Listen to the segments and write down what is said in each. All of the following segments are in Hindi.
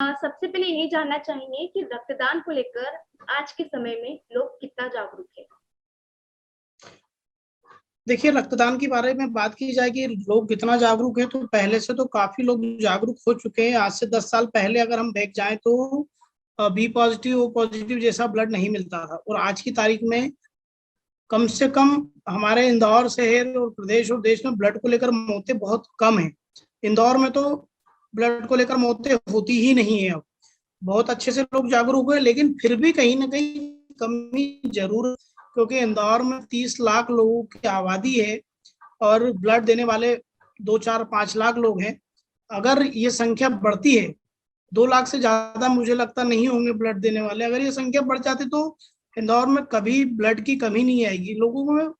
सबसे पहले ये जानना चाहेंगे कि रक्तदान को लेकर आज के समय में लोग कितना जागरूक है। देखिए, रक्तदान के बारे में बात की जाए कि लोग कितना जागरूक है, तो पहले से तो काफी लोग जागरूक हो चुके हैं। आज से 10 साल पहले अगर हम देख जाएं तो बी पॉजिटिव ओ पॉजिटिव जैसा ब्लड नहीं मिलता था, और आज की तारीख में कम से कम हमारे इंदौर शहर और प्रदेश और देश में ब्लड को लेकर मौतें बहुत कम है। इंदौर में तो ब्लड को लेकर मौतें होती ही नहीं है। अब बहुत अच्छे से लोग जागरूक हुए, लेकिन फिर भी कहीं ना कहीं कमी जरूर, क्योंकि इंदौर में 30 लाख लोगों की आबादी है और ब्लड देने वाले 2 4 5 लाख लोग हैं। अगर ये संख्या बढ़ती है, 2 लाख से ज्यादा मुझे लगता नहीं होंगे ब्लड देने वाले। अगर ये संख्या बढ़ जाती तो इंदौर में कभी ब्लड की कमी नहीं आएगी। लोगों में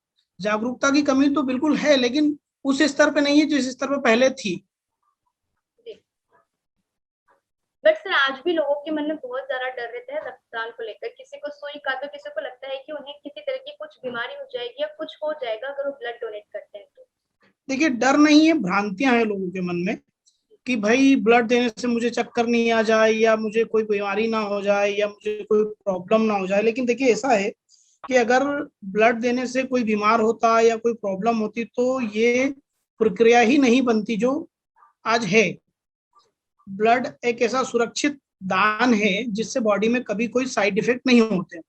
जागरूकता की कमी तो बिल्कुल है, लेकिन उस स्तर पे नहीं है जिस स्तर पे पहले थी। बट सर, आज भी लोगों के मन में बहुत ज्यादा डर रहता है रक्तदान को लेकर। किसी को सुई का तो किसी को लगता है कि उन्हें किसी तरह की कुछ बीमारी हो जाएगी या कुछ हो जाएगा अगर वो ब्लड डोनेट करते हैं तो। देखिए, डर नहीं है, भ्रांतियां हैं लोगों के मन में कि भाई ब्लड देने से मुझे चक्कर नहीं आ जाए, या मुझे कोई बीमारी ना हो जाए, या मुझे कोई प्रॉब्लम ना हो जाए। लेकिन देखिए, ऐसा है कि अगर ब्लड देने से कोई बीमार होता या कोई प्रॉब्लम होती तो ये प्रक्रिया ही नहीं बनती जो आज है। ब्लड एक ऐसा सुरक्षित दान है जिससे बॉडी में कभी कोई साइड इफेक्ट नहीं होते।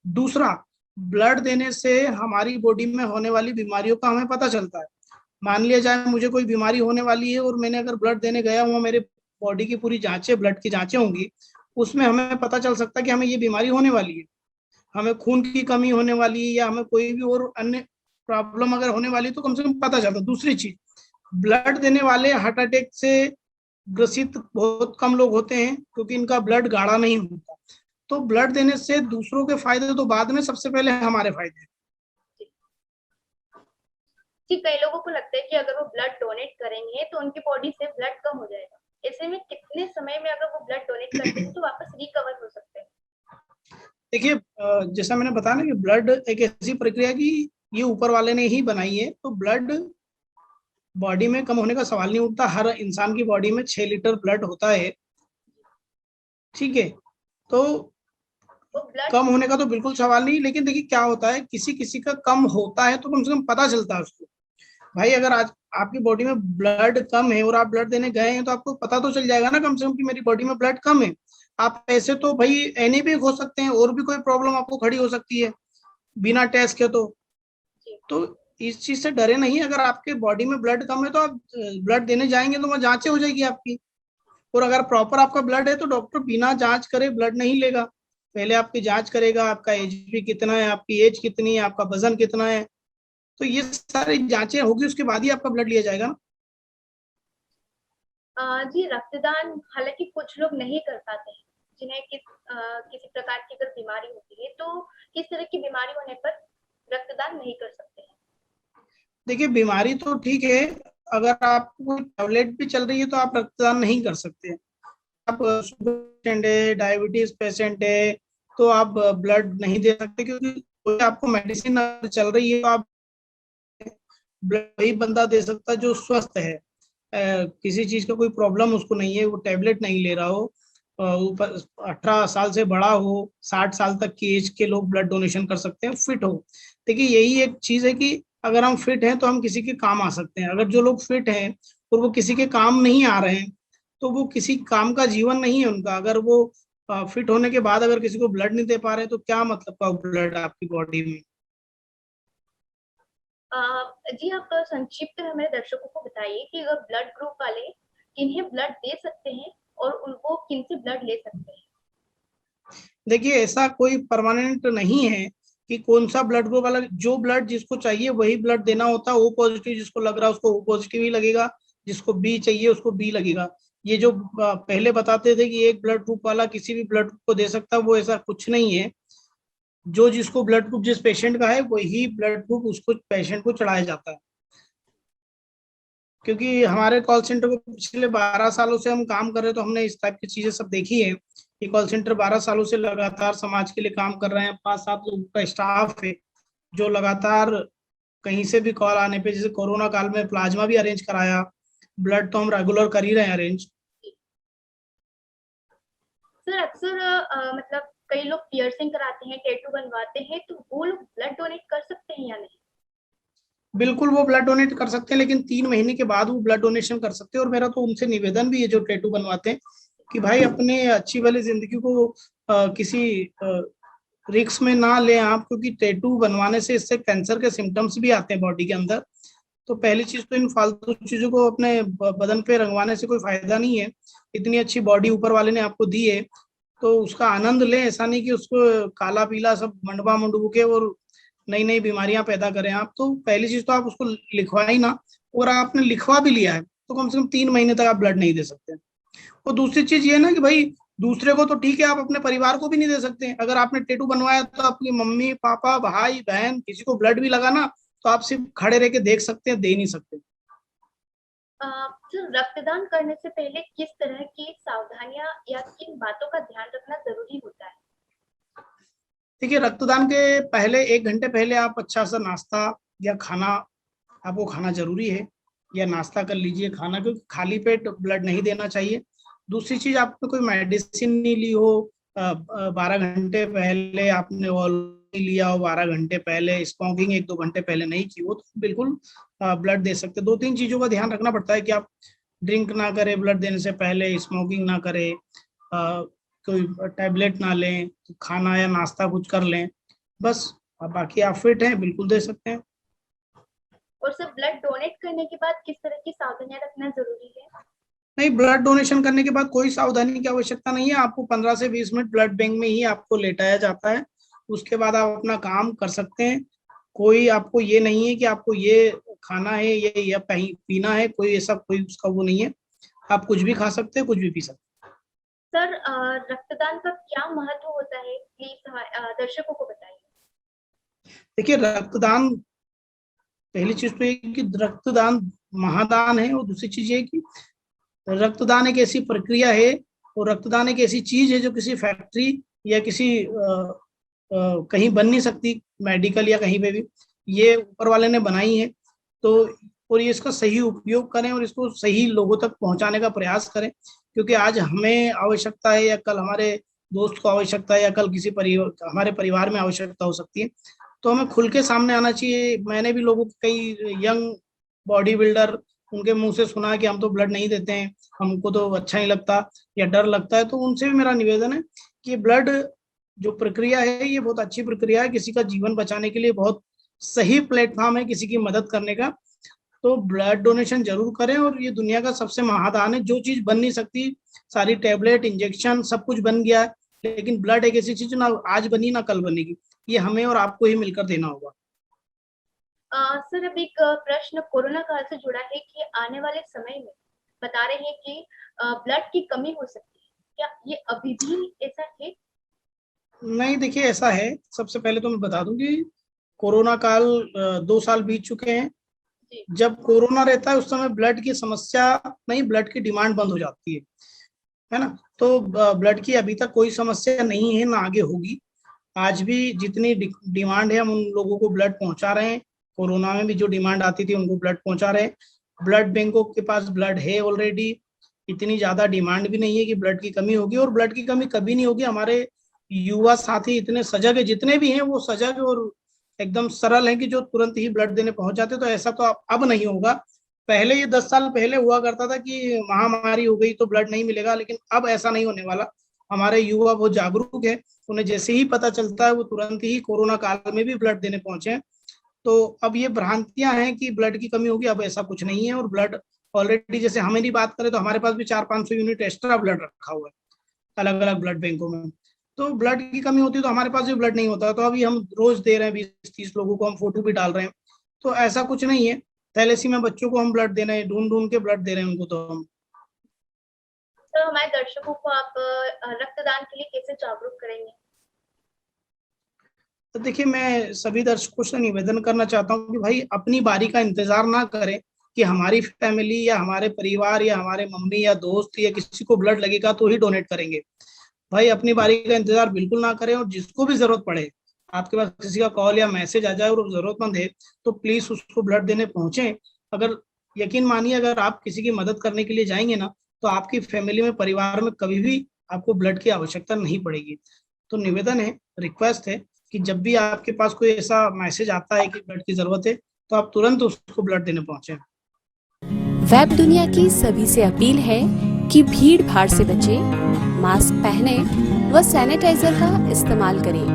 दूसरा, ब्लड देने से हमारी बॉडी में होने वाली बीमारियों का हमें पता चलता है। मान लिया जाए मुझे कोई बीमारी होने वाली है और मैंने अगर ब्लड देने गया हूँ, मेरे बॉडी की पूरी जांचें, ब्लड की जांचें होंगी, उसमें हमें पता चल सकता है कि हमें ये बीमारी होने वाली है, हमें खून की कमी होने वाली है, या हमें कोई भी और अन्य प्रॉब्लम अगर होने वाली, तो कम से कम पता चलता। दूसरी चीज, ब्लड देने वाले हार्ट अटैक से ग्रसित बहुत कम लोग होते हैं, क्योंकि इनका ब्लड गाढ़ा नहीं होता। तो ब्लड देने से दूसरों के फायदे तो बाद में, सबसे पहले हमारे फायदे। जी, कई लोगों को लगता है कि अगर वो ब्लड डोनेट करेंगे तो उनकी बॉडी से ब्लड कम हो जाएगा। ऐसे में कितने समय में अगर वो ब्लड डोनेट करते हैं तो वापस रिकवर हो सकते हैं? देखिए, जैसा मैंने बताया ना कि ब्लड एक ऐसी प्रक्रिया की ये ऊपर वाले ने ही बनाई है, तो ब्लड बॉडी में कम होने का सवाल नहीं उठता। हर इंसान की बॉडी में 6 लीटर ब्लड होता है, ठीक है। तो वो ब्लड कम होने का तो बिल्कुल सवाल नहीं। लेकिन देखिए क्या होता है, किसी किसी का कम होता है तो कम से कम पता चलता है उसको। भाई, अगर आज आपकी बॉडी में ब्लड कम है और आप ब्लड देने गए हैं, तो आपको पता तो चल जाएगा ना कम से कम कि मेरी बॉडी में ब्लड कम है। आप ऐसे तो भाई एनीमिक हो सकते हैं, और भी कोई प्रॉब्लम आपको खड़ी हो सकती है बिना टेस्ट के। तो इस चीज से डरे नहीं। अगर आपके बॉडी में ब्लड कम है तो आप ब्लड देने जाएंगे तो वहाँ जांचें हो जाएगी आपकी। और अगर प्रॉपर आपका ब्लड है तो डॉक्टर बिना जांच करे ब्लड नहीं लेगा। पहले आपकी जांच करेगा, आपका एचबी कितना है, आपकी एज कितनी है, आपका वजन कितना है, तो ये सारी जांचें होगी, उसके बाद ही आपका ब्लड लिया जाएगा ना। जी, रक्तदान हालांकि कुछ लोग नहीं कर पाते हैं, जिन्हें किसी प्रकार की अगर बीमारी होती है, तो किस तरह की बीमारी होने पर रक्तदान नहीं कर सकते हैं? देखिए, बीमारी तो ठीक है, अगर आपको कोई टैबलेट भी चल रही है तो आप रक्तदान नहीं कर सकते। आप शुगर पेशेंट है, डायबिटीज पेशेंट है, तो आप ब्लड नहीं दे सकते, क्योंकि कोई आपको मेडिसिन चल रही है तो आप ब्लड वही बंदा दे सकता है जो स्वस्थ है, किसी चीज का कोई प्रॉब्लम उसको नहीं है, वो टैबलेट नहीं ले रहा हो, ऊपर 18 साल से बड़ा हो, 60 साल तक की एज के लोग ब्लड डोनेशन कर सकते हैं, फिट हो। देखिए, यही एक चीज है कि अगर हम फिट हैं तो हम किसी के काम आ सकते हैं। अगर जो लोग फिट हैं और वो किसी के काम नहीं आ रहे हैं, तो वो किसी काम का जीवन नहीं है उनका। अगर वो फिट होने के बाद अगर किसी को ब्लड नहीं दे पा रहे, तो क्या मतलब का ब्लड आपकी बॉडी में। जी, आप संक्षिप्त में हमारे दर्शकों को बताइए कि अगर ब्लड ग्रुप वाले किन्हें ब्लड दे सकते हैं और वो किनसे ब्लड ले सकते हैं? देखिए, ऐसा कोई परमानेंट नहीं है कि कौन सा ब्लड ग्रुप वाला, जो ब्लड जिसको चाहिए वही ब्लड देना होता है। ओ पॉजिटिव जिसको लग रहा है उसको ओ पॉजिटिव ही लगेगा, जिसको बी चाहिए उसको बी लगेगा। ये जो पहले बताते थे कि एक ब्लड ग्रुप वाला किसी भी ब्लड ग्रुप को दे सकता है, वो ऐसा कुछ नहीं है। जो जिसको ब्लड ग्रुप जिस पेशेंट का है वही ब्लड ग्रुप उसको पेशेंट को चढ़ाया जाता है। क्योंकि हमारे कॉल सेंटर को पिछले 12 सालों से हम काम कर रहे हैं, तो हमने इस टाइप की चीजें सब देखी है कि कॉल सेंटर 12 सालों से लगातार समाज के लिए काम कर रहे हैं। 5 7 लोगों का स्टाफ है जो लगातार कहीं से भी कॉल आने पे, जैसे कोरोना काल में प्लाज्मा भी अरेंज कराया, ब्लड तो हम रेगुलर कर ही रहे हैं अरेंज। सर अक्सर मतलब कई लोग पियर्सिंग कराते हैं, टैटू बनवाते हैं, तो वो लोग ब्लड डोनेट कर सकते हैं या नहीं? बिल्कुल वो ब्लड डोनेट कर सकते हैं, लेकिन 3 महीने के बाद वो ब्लड डोनेशन कर सकते हैं। और मेरा तो उनसे निवेदन भी है जो टैटू बनवाते हैं कि भाई अपने अच्छी वाली जिंदगी को किसी रिक्स में ना लें आप, क्योंकि टैटू बनवाने से इससे कैंसर के सिम्टम्स भी आते हैं बॉडी के अंदर। तो पहली चीज तो इन फालतू चीजों को अपने बदन पे रंगवाने से कोई फायदा नहीं है। इतनी अच्छी बॉडी ऊपर वाले ने आपको दी है तो उसका आनंद लें। ऐसा नहीं कि उसको काला पीला सब मंडवा मुंडू के और नई नई बीमारियां पैदा करें आप। तो पहली चीज तो आप उसको लिखवा ही ना, और आपने लिखवा भी लिया है तो कम से कम 3 महीने तक आप ब्लड नहीं दे सकते। और दूसरी चीज ये ना कि भाई दूसरे को तो ठीक है, आप अपने परिवार को भी नहीं दे सकते। अगर आपने टेटू बनवाया तो आपकी मम्मी पापा भाई बहन किसी को ब्लड भी लगाना तो आप सिर्फ खड़े रह के देख सकते हैं, दे नहीं सकते। सर रक्तदान करने से पहले किस तरह की सावधानियां या किन बातों का ध्यान रखना जरूरी होता है? देखिए रक्तदान के पहले 1 घंटे पहले आप अच्छा सा नाश्ता या खाना आपको खाना जरूरी है, या नाश्ता कर लीजिए खाना, क्योंकि खाली पेट ब्लड नहीं देना चाहिए। दूसरी चीज आपने कोई मेडिसिन नहीं ली हो, 12 घंटे पहले आपने ऑलरेडी लिया हो, 12 घंटे पहले स्मोकिंग 1-2 घंटे पहले नहीं की हो, तो बिल्कुल ब्लड दे सकते। 2-3 चीजों का ध्यान रखना पड़ता है कि आप ड्रिंक ना करें ब्लड देने से पहले, स्मोकिंग ना करें, कोई टैबलेट ना लें, खाना या नाश्ता कुछ कर लें, बस। अब बाकी आप फिट हैं, बिल्कुल दे सकते हैं। और सर ब्लड डोनेट करने के बाद किस तरह की सावधानियां रखना जरूरी है? नहीं, ब्लड डोनेशन करने के बाद कोई सावधानी की आवश्यकता नहीं है। आपको 15 से 20 मिनट ब्लड बैंक में ही आपको लेटाया जाता है, उसके बाद आप अपना काम कर सकते हैं। कोई आपको ये नहीं है कि आपको ये खाना है ये पीना है, कोई ऐसा कोई उसका वो नहीं है। आप कुछ भी खा सकते हैं, कुछ भी पी सकते सर रक्तदान का क्या महत्व होता है, प्लीज दर्शकों को बताइए। हैं। देखिए रक्तदान, पहली चीज तो ये कि रक्तदान महादान है, और दूसरी चीज ये कि रक्तदान एक ऐसी प्रक्रिया है और रक्तदान एक ऐसी चीज है जो किसी फैक्ट्री या किसी कहीं बन नहीं सकती, मेडिकल या कहीं पे भी। ये ऊपर वाले ने बनाई है। तो और ये इसका सही उपयोग करें और इसको सही लोगों तक पहुंचाने का प्रयास करें, क्योंकि आज हमें आवश्यकता है या कल हमारे दोस्त को आवश्यकता है या कल किसी हमारे परिवार में आवश्यकता हो सकती है। तो हमें खुल के सामने आना चाहिए। मैंने भी लोगों कई यंग बॉडी बिल्डर उनके मुंह से सुना कि हम तो ब्लड नहीं देते हैं, हमको तो अच्छा नहीं लगता या डर लगता है। तो उनसे भी मेरा निवेदन है कि ब्लड जो प्रक्रिया है ये बहुत अच्छी प्रक्रिया है, किसी का जीवन बचाने के लिए बहुत सही प्लेटफॉर्म है किसी की मदद करने का। तो ब्लड डोनेशन जरूर करें। और ये दुनिया का सबसे महादान है, जो चीज बन नहीं सकती, सारी टैबलेट इंजेक्शन सब कुछ बन गया है, लेकिन ब्लड एक ऐसी चीज ना आज बनी ना कल बनेगी, ये हमें और आपको ही मिलकर देना होगा। सर अब एक प्रश्न कोरोना काल से जुड़ा है कि आने वाले समय में बता रहे हैं कि ब्लड की कमी हो सकती है, क्या ये अभी भी ऐसा है? नहीं, देखिए ऐसा है, सबसे पहले तो मैं बता दूं कि कोरोना काल 2 साल बीत चुके हैं। जी। जब कोरोना रहता है उस समय ब्लड की समस्या नहीं, ब्लड की डिमांड बंद हो जाती है ना। तो ब्लड की अभी तक कोई समस्या नहीं है, ना आगे होगी। आज भी जितनी डिमांड है हम उन लोगों को ब्लड पहुंचा रहे हैं। कोरोना में भी जो डिमांड आती थी उनको ब्लड पहुंचा रहे हैं। ब्लड बैंकों के पास ब्लड है ऑलरेडी। इतनी ज्यादा डिमांड भी नहीं है कि ब्लड की कमी होगी, और ब्लड की कमी कभी नहीं होगी। हमारे युवा साथी इतने सजग है, जितने भी हैं वो सजग और एकदम सरल है कि जो तुरंत ही ब्लड देने पहुंच जाते। तो ऐसा तो अब नहीं होगा। पहले ये 10 साल पहले हुआ करता था कि महामारी हो गई तो ब्लड नहीं मिलेगा, लेकिन अब ऐसा नहीं होने वाला। हमारे युवा बहुत जागरूक है, उन्हें जैसे ही पता चलता है वो तुरंत ही कोरोना काल में भी ब्लड देने पहुंचे हैं। तो अब ये भ्रांतियां हैं कि ब्लड की कमी होगी, अब ऐसा कुछ नहीं है। और ब्लड ऑलरेडी, जैसे हमें बात करें तो हमारे पास भी 400-500 यूनिट एक्स्ट्रा ब्लड रखा हुआ है अलग अलग ब्लड बैंकों में। तो ब्लड की कमी होती है तो हमारे पास भी ब्लड नहीं होता, तो अभी हम रोज दे रहे हैं 20-30 लोगों को, हम फोटो भी डाल रहे हैं। तो ऐसा कुछ नहीं है। थैलेसीमिया बच्चों को हम ब्लड दे रहे हैं, ढूंढ ढूंढ के ब्लड दे रहे हैं उनको। तो हम तो हमारे दर्शकों को आप रक्तदान के लिए कैसे जागरूक करेंगे? तो देखिए मैं सभी दर्शकों से निवेदन करना चाहता हूँ कि भाई अपनी बारी का इंतजार ना करें कि हमारी फैमिली या हमारे परिवार या हमारे मम्मी या दोस्त या किसी को ब्लड लगेगा तो ही डोनेट करेंगे। भाई अपनी बारी का इंतजार बिल्कुल ना करें, और जिसको भी जरूरत पड़े, आपके पास किसी का कॉल या मैसेज आ जाए और वो जरूरतमंद है, तो प्लीज उसको ब्लड देने पहुंचे। अगर यकीन मानिए, अगर आप किसी की मदद करने के लिए जाएंगे ना, तो आपकी फैमिली में परिवार में कभी भी आपको ब्लड की आवश्यकता नहीं पड़ेगी। तो निवेदन है, रिक्वेस्ट है कि जब भी आपके पास कोई ऐसा मैसेज आता है कि ब्लड की जरूरत है, तो आप तुरंत उसको ब्लड देने पहुंचे। वेब दुनिया की सभी से अपील है कि भीड़ भाड़ से बचें, मास्क पहने व सैनिटाइजर का इस्तेमाल करें,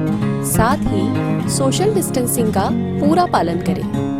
साथ ही सोशल डिस्टेंसिंग का पूरा पालन करें।